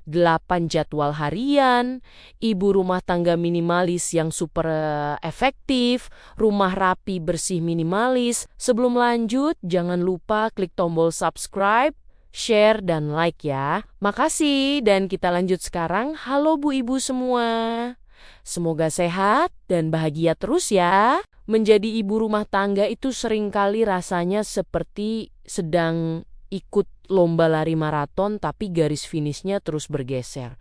8 jadwal harian, ibu rumah tangga minimalis yang super efektif, rumah rapi bersih minimalis. Sebelum lanjut, jangan lupa klik tombol subscribe, share, dan like ya. Makasih, dan kita lanjut sekarang. Halo Bu Ibu semua. Semoga sehat dan bahagia terus ya. Menjadi ibu rumah tangga itu seringkali rasanya seperti sedang ikut lomba lari maraton tapi garis finishnya terus bergeser.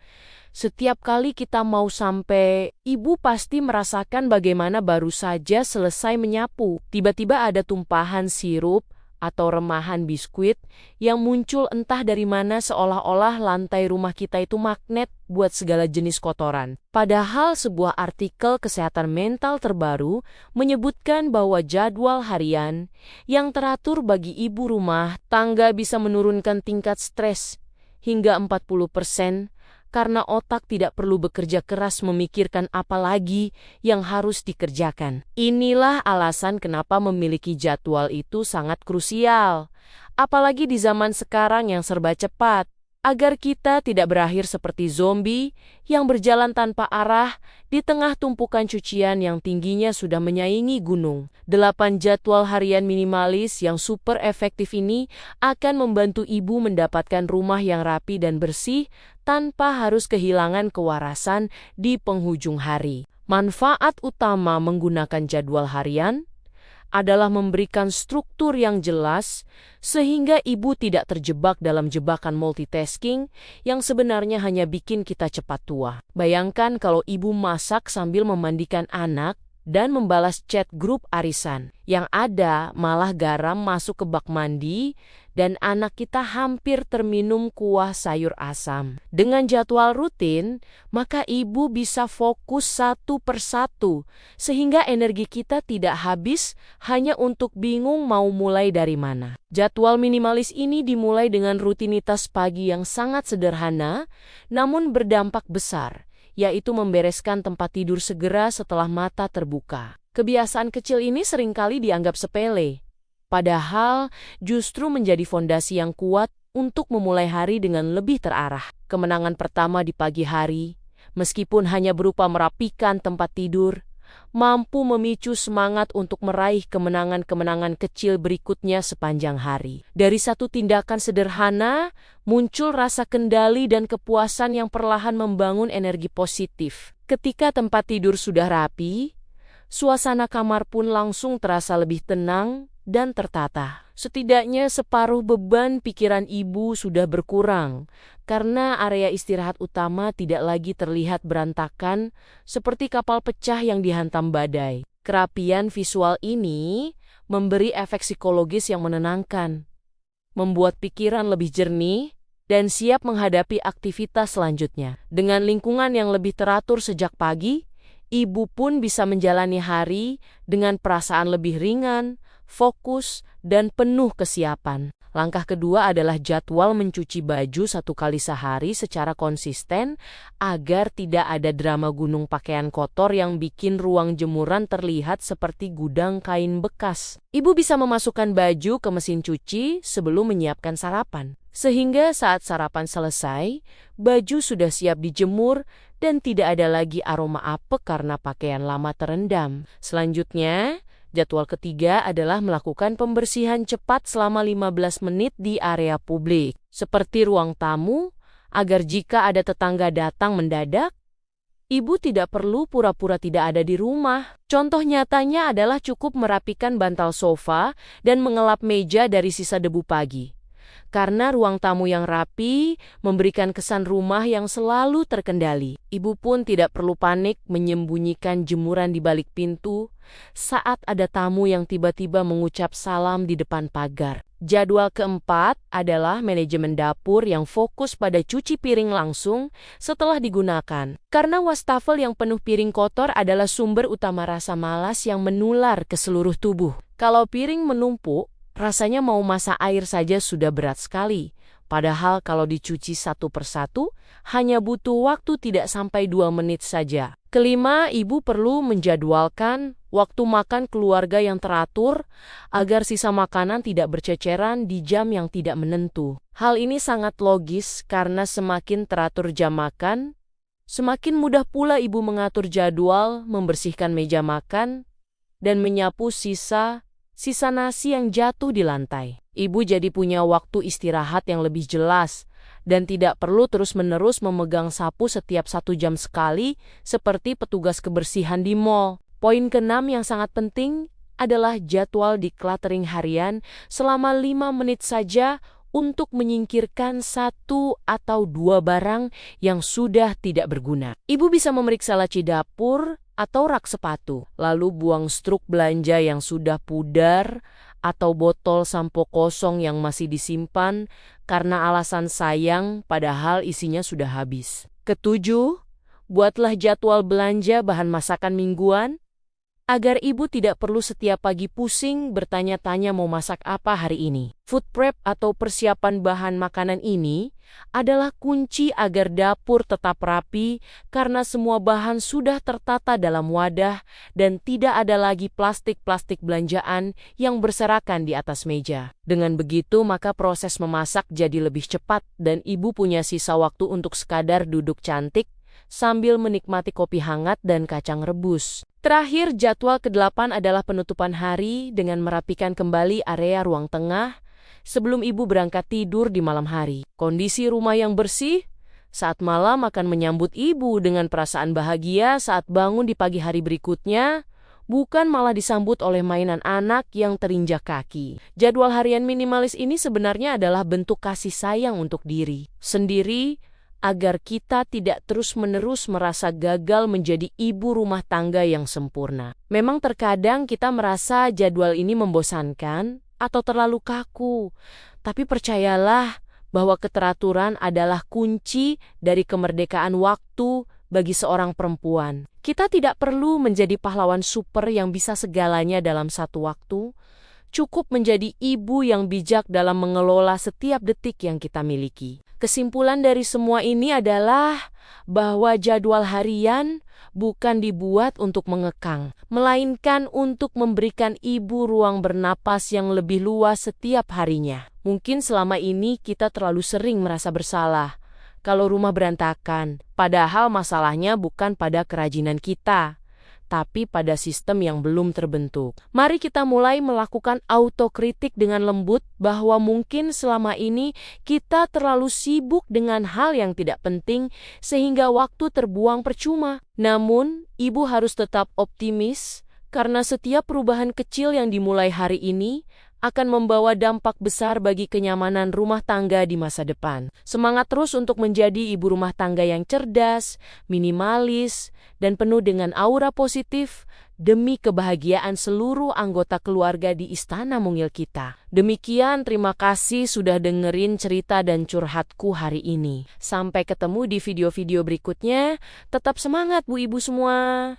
Setiap kali kita mau sampai, ibu pasti merasakan bagaimana baru saja selesai menyapu. Tiba-tiba ada tumpahan sirup atau remahan biskuit yang muncul entah dari mana, seolah-olah lantai rumah kita itu magnet buat segala jenis kotoran. Padahal sebuah artikel kesehatan mental terbaru menyebutkan bahwa jadwal harian yang teratur bagi ibu rumah tangga bisa menurunkan tingkat stres hingga 40%, karena otak tidak perlu bekerja keras memikirkan apa lagi yang harus dikerjakan. Inilah alasan kenapa memiliki jadwal itu sangat krusial, apalagi di zaman sekarang yang serba cepat, agar kita tidak berakhir seperti zombie yang berjalan tanpa arah di tengah tumpukan cucian yang tingginya sudah menyaingi gunung. 8 jadwal harian minimalis yang super efektif ini akan membantu ibu mendapatkan rumah yang rapi dan bersih tanpa harus kehilangan kewarasan di penghujung hari. Manfaat utama menggunakan jadwal harian adalah memberikan struktur yang jelas sehingga ibu tidak terjebak dalam jebakan multitasking yang sebenarnya hanya bikin kita cepat tua. Bayangkan kalau ibu masak sambil memandikan anak dan membalas chat grup arisan. Yang ada malah garam masuk ke bak mandi dan anak kita hampir terminum kuah sayur asam. Dengan jadwal rutin, maka ibu bisa fokus satu persatu, sehingga energi kita tidak habis hanya untuk bingung mau mulai dari mana. Jadwal minimalis ini dimulai dengan rutinitas pagi yang sangat sederhana, namun berdampak besar, yaitu membereskan tempat tidur segera setelah mata terbuka. Kebiasaan kecil ini seringkali dianggap sepele, padahal justru menjadi fondasi yang kuat untuk memulai hari dengan lebih terarah. Kemenangan pertama di pagi hari, meskipun hanya berupa merapikan tempat tidur, mampu memicu semangat untuk meraih kemenangan-kemenangan kecil berikutnya sepanjang hari. Dari satu tindakan sederhana, muncul rasa kendali dan kepuasan yang perlahan membangun energi positif. Ketika tempat tidur sudah rapi, suasana kamar pun langsung terasa lebih tenang dan tertata. Setidaknya separuh beban pikiran ibu sudah berkurang, karena area istirahat utama tidak lagi terlihat berantakan seperti kapal pecah yang dihantam badai. Kerapian visual ini memberi efek psikologis yang menenangkan, membuat pikiran lebih jernih dan siap menghadapi aktivitas selanjutnya. Dengan lingkungan yang lebih teratur sejak pagi, ibu pun bisa menjalani hari dengan perasaan lebih ringan, fokus, dan penuh kesiapan. Langkah kedua adalah jadwal mencuci baju 1 kali sehari secara konsisten agar tidak ada drama gunung pakaian kotor yang bikin ruang jemuran terlihat seperti gudang kain bekas. Ibu bisa memasukkan baju ke mesin cuci sebelum menyiapkan sarapan, sehingga saat sarapan selesai, baju sudah siap dijemur dan tidak ada lagi aroma apek karena pakaian lama terendam. Selanjutnya, jadwal ketiga adalah melakukan pembersihan cepat selama 15 menit di area publik, seperti ruang tamu, agar jika ada tetangga datang mendadak, ibu tidak perlu pura-pura tidak ada di rumah. Contoh nyatanya adalah cukup merapikan bantal sofa dan mengelap meja dari sisa debu pagi. Karena ruang tamu yang rapi memberikan kesan rumah yang selalu terkendali. Ibu pun tidak perlu panik menyembunyikan jemuran di balik pintu saat ada tamu yang tiba-tiba mengucap salam di depan pagar. Jadwal keempat adalah manajemen dapur yang fokus pada cuci piring langsung setelah digunakan. Karena wastafel yang penuh piring kotor adalah sumber utama rasa malas yang menular ke seluruh tubuh. Kalau piring menumpuk, rasanya mau masak air saja sudah berat sekali. Padahal kalau dicuci satu persatu, hanya butuh waktu tidak sampai 2 menit saja. Kelima, ibu perlu menjadwalkan waktu makan keluarga yang teratur agar sisa makanan tidak berceceran di jam yang tidak menentu. Hal ini sangat logis karena semakin teratur jam makan, semakin mudah pula ibu mengatur jadwal, membersihkan meja makan, dan menyapu sisa nasi yang jatuh di lantai. Ibu jadi punya waktu istirahat yang lebih jelas dan tidak perlu terus-menerus memegang sapu setiap 1 jam sekali seperti petugas kebersihan di mall. Poin keenam yang sangat penting adalah jadwal decluttering harian selama 5 menit saja untuk menyingkirkan 1 atau 2 barang yang sudah tidak berguna. Ibu bisa memeriksa laci dapur atau rak sepatu, lalu buang struk belanja yang sudah pudar atau botol sampo kosong yang masih disimpan karena alasan sayang padahal isinya sudah habis. Ketujuh, buatlah jadwal belanja bahan masakan mingguan agar ibu tidak perlu setiap pagi pusing bertanya-tanya mau masak apa hari ini. Food prep atau persiapan bahan makanan ini adalah kunci agar dapur tetap rapi karena semua bahan sudah tertata dalam wadah dan tidak ada lagi plastik-plastik belanjaan yang berserakan di atas meja. Dengan begitu, maka proses memasak jadi lebih cepat dan ibu punya sisa waktu untuk sekadar duduk cantik sambil menikmati kopi hangat dan kacang rebus. Terakhir, jadwal ke-8 adalah penutupan hari dengan merapikan kembali area ruang tengah sebelum ibu berangkat tidur di malam hari. Kondisi rumah yang bersih saat malam akan menyambut ibu dengan perasaan bahagia saat bangun di pagi hari berikutnya, bukan malah disambut oleh mainan anak yang terinjak kaki. Jadwal harian minimalis ini sebenarnya adalah bentuk kasih sayang untuk diri sendiri, agar kita tidak terus-menerus merasa gagal menjadi ibu rumah tangga yang sempurna. Memang terkadang kita merasa jadwal ini membosankan atau terlalu kaku, tapi percayalah bahwa keteraturan adalah kunci dari kemerdekaan waktu bagi seorang perempuan. Kita tidak perlu menjadi pahlawan super yang bisa segalanya dalam satu waktu. Cukup menjadi ibu yang bijak dalam mengelola setiap detik yang kita miliki. Kesimpulan dari semua ini adalah bahwa jadwal harian bukan dibuat untuk mengekang, melainkan untuk memberikan ibu ruang bernapas yang lebih luas setiap harinya. Mungkin selama ini kita terlalu sering merasa bersalah kalau rumah berantakan, padahal masalahnya bukan pada kerajinan kita, tapi pada sistem yang belum terbentuk. Mari kita mulai melakukan autokritik dengan lembut bahwa mungkin selama ini kita terlalu sibuk dengan hal yang tidak penting sehingga waktu terbuang percuma. Namun, ibu harus tetap optimis karena setiap perubahan kecil yang dimulai hari ini akan membawa dampak besar bagi kenyamanan rumah tangga di masa depan. Semangat terus untuk menjadi ibu rumah tangga yang cerdas, minimalis, dan penuh dengan aura positif demi kebahagiaan seluruh anggota keluarga di Istana Mungil kita. Demikian, terima kasih sudah dengerin cerita dan curhatku hari ini. Sampai ketemu di video-video berikutnya. Tetap semangat Bu Ibu semua.